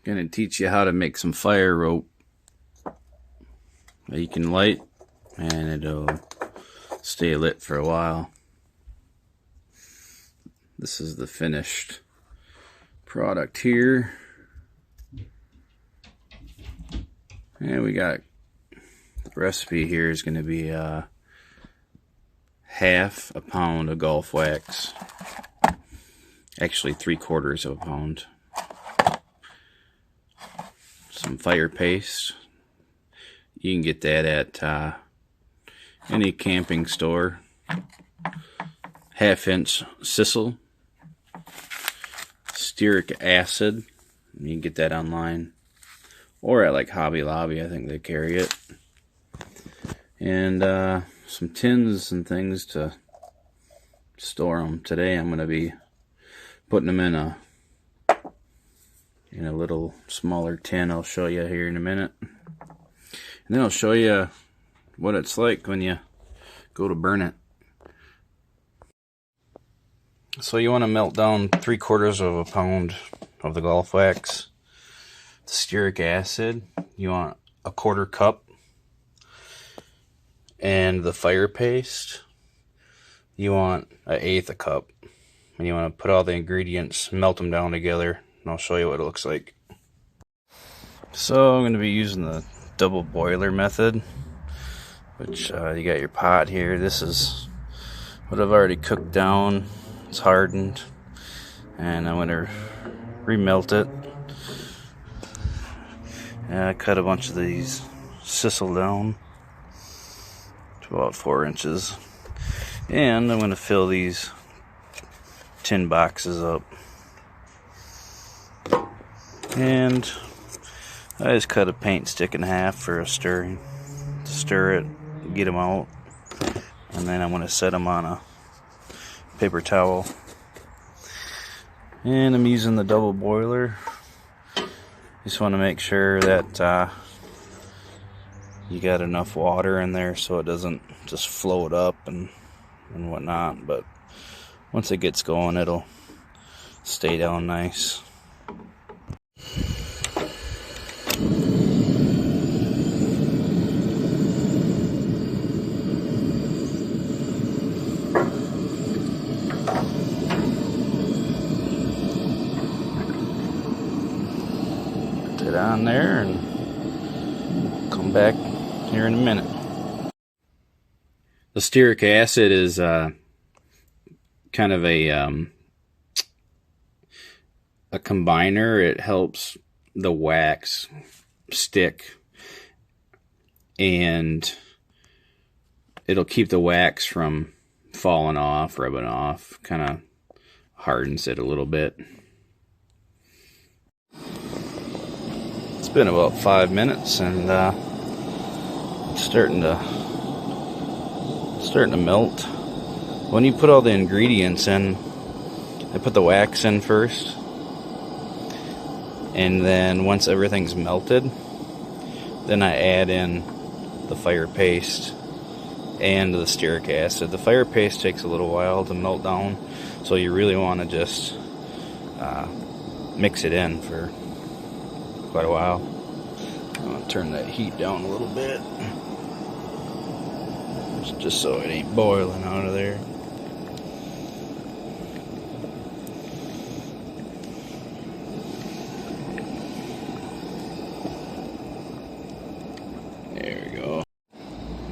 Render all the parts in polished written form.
Gonna teach you how to make some fire rope that you can light and it'll stay lit for a while. This is the finished product here. And we got the recipe here is going to be half a pound of golf wax. Actually 3/4 of a pound. Some fire paste. You can get that at any camping store. 1/2-inch Sisal. Stearic acid. You can get that online. Or at like Hobby Lobby, I think they carry it. And some tins and things to store them. Today I'm going to be putting them in a little smaller tin. I'll show you here in a minute. And then I'll show you what it's like when you go to burn it. So you want to melt down 3/4 of a pound of the golf wax. The stearic acid, you want a 1/4 cup. And the fire paste, you want 1/8 cup. And you want to put all the ingredients, melt them down together, and I'll show you what it looks like. So I'm going to be using the double boiler method, which you got your pot here. This is what I've already cooked down. It's hardened, and I'm going to remelt it. And I cut a bunch of these Sisal down to about 4 inches, and I'm going to fill these tin boxes up. And I just cut a paint stick in half for a stirring to stir it, get them out, and then I'm going to set them on a paper towel. And I'm using the double boiler. Just want to make sure that you got enough water in there so it doesn't just float up and whatnot. But once it gets going, it'll stay down nice. It on there and come back here in a minute. The stearic acid is kind of a combiner. It helps the wax stick, and it'll keep the wax from falling off, rubbing off, kind of hardens it a little bit. It's been about 5 minutes, and it's starting to melt. When you put all the ingredients in, I put the wax in first, and then once everything's melted, then I add in the fire paste and the stearic acid. The fire paste takes a little while to melt down, so you really want to just mix it in for quite a while. I'm going to turn that heat down a little bit, just so it ain't boiling out of there. There we go.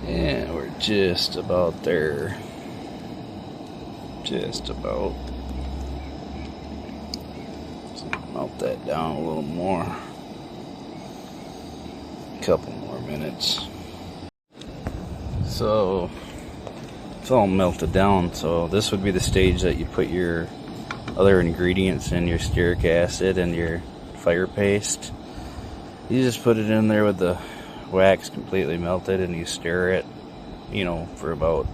And we're just about there. Just about. So melt that down a little more. Couple more minutes. So it's all melted down, so this would be the stage that you put your other ingredients in, your stearic acid and your fire paste. You just put it in there with the wax completely melted, and you stir it, for about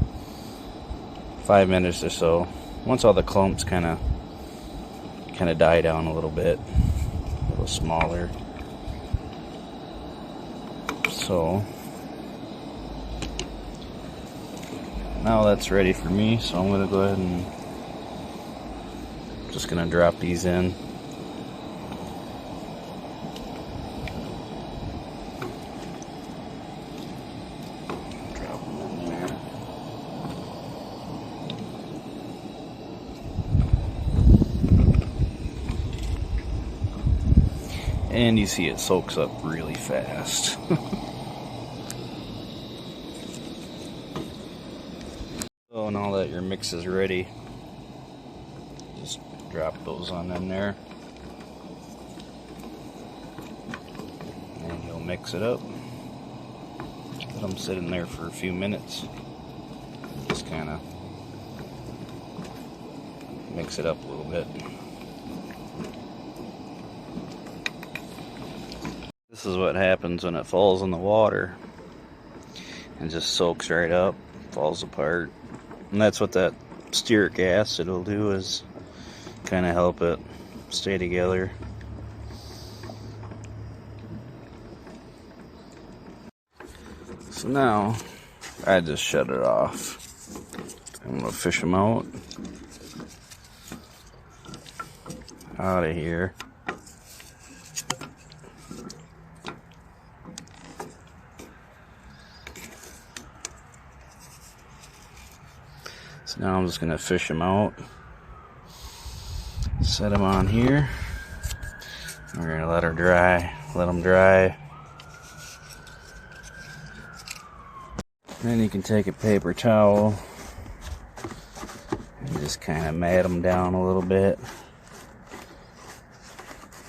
5 minutes or so. Once all the clumps kind of die down a little bit, a little smaller. So now that's ready for me, so I'm going to go ahead and just going to drop these in. And you see it soaks up really fast. So now that your mix is ready, just drop those on in there. And you'll mix it up. Let them sit in there for a few minutes. Just kind of mix it up a little bit. This is what happens when it falls in the water and just soaks right up, falls apart. And that's what that stearic acid will do, is kind of help it stay together. So now I just shut it off. I'm gonna fish them out of here. So now I'm just gonna fish them out, set them on here. We're gonna let them dry. Then you can take a paper towel and just kind of mat them down a little bit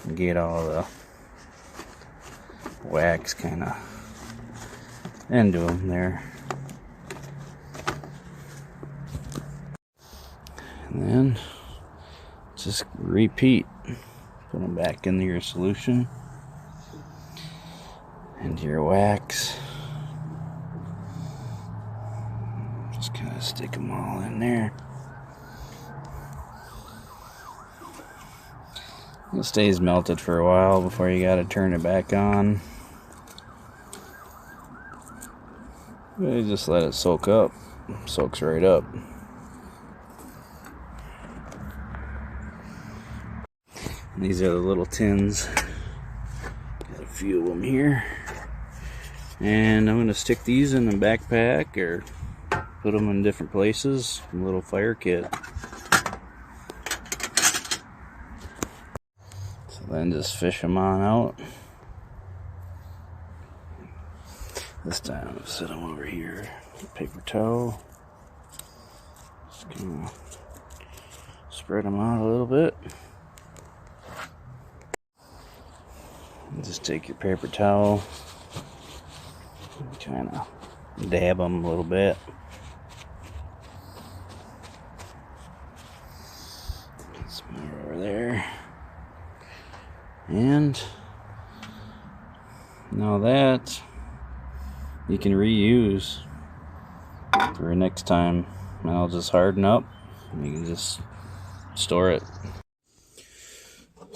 and get all the wax kind of into them there. And then just repeat. Put them back into your solution, into your wax. Just kind of stick them all in there. It stays melted for a while before you gotta turn it back on. You just let it soak up. Soaks right up. And these are the little tins. Got a few of them here. And I'm gonna stick these in the backpack or put them in different places. A little fire kit. So then just fish them on out. This time I'll set them over here. Paper towel. Just gonna spread them out a little bit. And just take your paper towel. Kind of dab them a little bit. Some more over there. And now that you can reuse for next time. And I'll just harden up and you can just store it.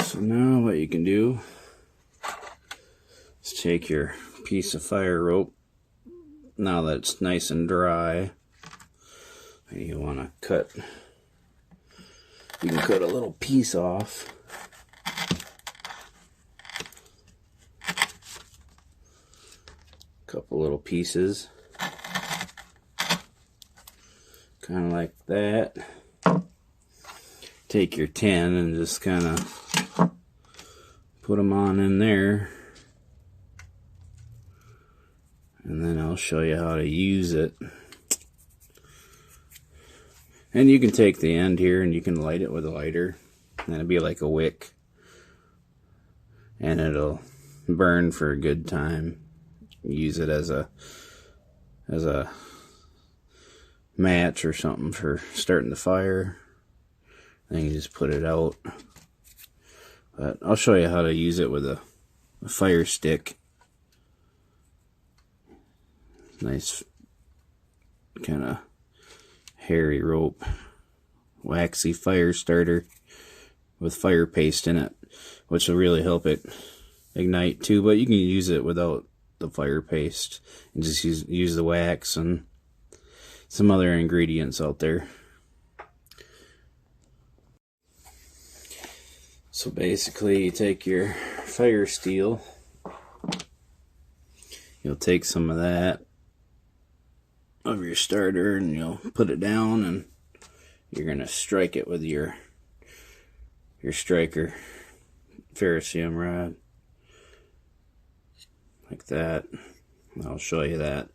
So now what you can do is take your piece of fire rope, now that it's nice and dry, and you want to cut, you can cut a little piece off. Couple little pieces, kind of like that. Take your tin and just kind of put them on in there, and then I'll show you how to use it. And you can take the end here and you can light it with a lighter, and it'll be like a wick, and it'll burn for a good time. Use it as a match or something for starting the fire. Then you just put it out. But I'll show you how to use it with a fire stick. Nice kind of hairy rope, waxy fire starter with fire paste in it, which will really help it ignite too. But you can use it without the fire paste and just use the wax and some other ingredients out there. So basically you take your fire steel, you'll take some of that of your starter and you'll put it down, and you're gonna strike it with your striker ferricium rod. like that. I'll show you that.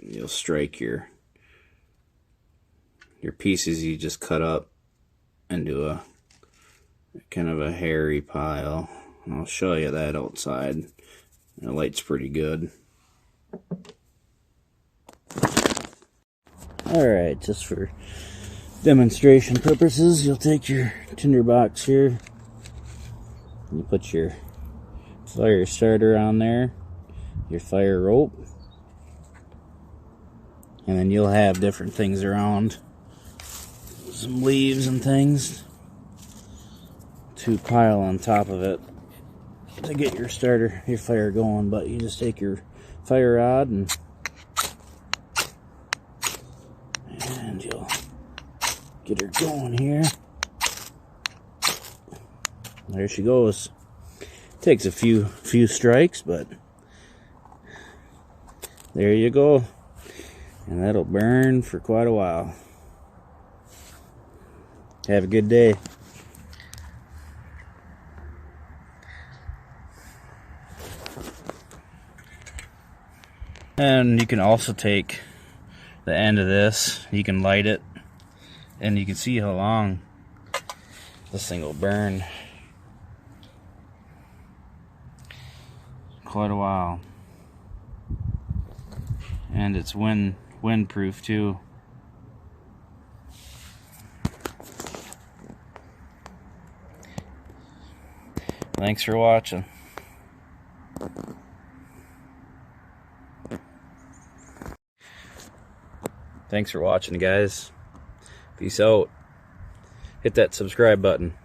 You'll strike your pieces you just cut up into a kind of a hairy pile. And I'll show you that outside. The light's pretty good. Alright, just for demonstration purposes, you'll take your tinder box here. You put your fire starter on there, your fire rope, and then you'll have different things around, some leaves and things to pile on top of it to get your starter, your fire going. But you just take your fire rod and you'll get her going here. There she goes. Takes a few strikes, but there you go. And that'll burn for quite a while. Have a good day. And you can also take the end of this, you can light it, and you can see how long this thing will burn. Quite a while. And it's windproof too. Thanks for watching. Thanks for watching, guys. Peace out. Hit that subscribe button.